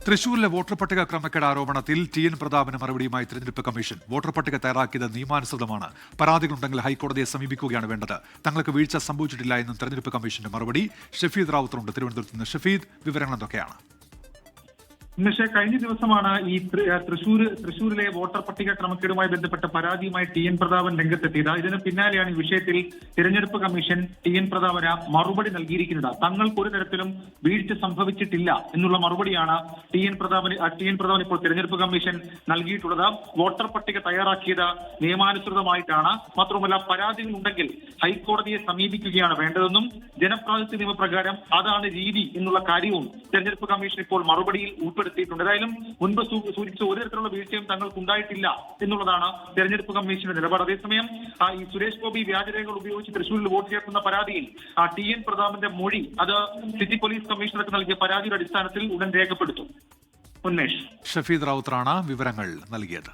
തൃശൂരിലെ വോട്ടർ പട്ടിക ക്രമക്കേട് ആരോപണത്തിൽ ടി.എൻ. പ്രതാപന് മറുപടിയുമായി തെരഞ്ഞെടുപ്പ് കമ്മീഷൻ. വോട്ടർ പട്ടിക തയ്യാറാക്കിയത് നിയമാനുസൃതമാണ്. പരാതികളുണ്ടെങ്കിൽ ഹൈക്കോടതിയെ സമീപിക്കുകയാണ് വേണ്ടത്. തങ്ങൾക്ക് വീഴ്ച സംഭവിച്ചിട്ടില്ല എന്നും തെരഞ്ഞെടുപ്പ് കമ്മീഷന്റെ മറുപടി. ഷഫീദ് റാവുത്തറുണ്ട് തിരുവനന്തപുരത്ത് നിന്ന്. ഷഫീദ്, വിവരങ്ങൾ എന്തൊക്കെയാണ്? പക്ഷേ കഴിഞ്ഞ ദിവസമാണ് ഈ തൃശൂരിലെ വോട്ടർ പട്ടിക ക്രമക്കേടുമായി ബന്ധപ്പെട്ട പരാതിയുമായി ടി.എൻ. പ്രതാപൻ രംഗത്തെത്തിയത്. ഇതിന് പിന്നാലെയാണ് ഈ വിഷയത്തിൽ തിരഞ്ഞെടുപ്പ് കമ്മീഷൻ ടി.എൻ. പ്രതാപന് മറുപടി നൽകിയിരിക്കുന്നത്. തങ്ങൾക്ക് ഒരു തരത്തിലും വീഴ്ച സംഭവിച്ചിട്ടില്ല എന്നുള്ള മറുപടിയാണ് ടി.എൻ. പ്രതാപൻ ഇപ്പോൾ തിരഞ്ഞെടുപ്പ് കമ്മീഷൻ നൽകിയിട്ടുള്ളത്. വോട്ടർ പട്ടിക തയ്യാറാക്കിയത് നിയമാനുസൃതമായിട്ടാണ്. മാത്രമല്ല, പരാതികൾ ഉണ്ടെങ്കിൽ ഹൈക്കോടതിയെ സമീപിക്കുകയാണ് വേണ്ടതെന്നും ജനപ്രാതിനിധ്യ നിയമപ്രകാരം അതാണ് രീതി എന്നുള്ള കാര്യവും തെരഞ്ഞെടുപ്പ് കമ്മീഷൻ ഇപ്പോൾ മറുപടിയിൽ ഉൾപ്പെടുത്തിയിട്ടുണ്ട്. ഏതായാലും മുൻപ് സൂചിപ്പിച്ച ഒരു തരത്തിലുള്ള വീഴ്ചയും തങ്ങൾക്ക് ഉണ്ടായിട്ടില്ല എന്നുള്ളതാണ് തെരഞ്ഞെടുപ്പ് കമ്മീഷന്റെ നിലപാട്. അതേസമയം ഈ സുരേഷ് ഗോപി വ്യാജരേഖകൾ ഉപയോഗിച്ച് തൃശൂരിൽ വോട്ട് ചേർക്കുന്ന പരാതിയിൽ ടി.എൻ. പ്രതാപന്റെ മൊഴി അത് സിറ്റി പോലീസ് കമ്മീഷണർക്ക് നൽകിയ പരാതിയുടെ അടിസ്ഥാനത്തിൽ ഉടൻ രേഖപ്പെടുത്തും. ഉന്മേഷ്. ഷഫീദ് റാവുത്തറാണ് വിവരങ്ങൾ നൽകിയത്.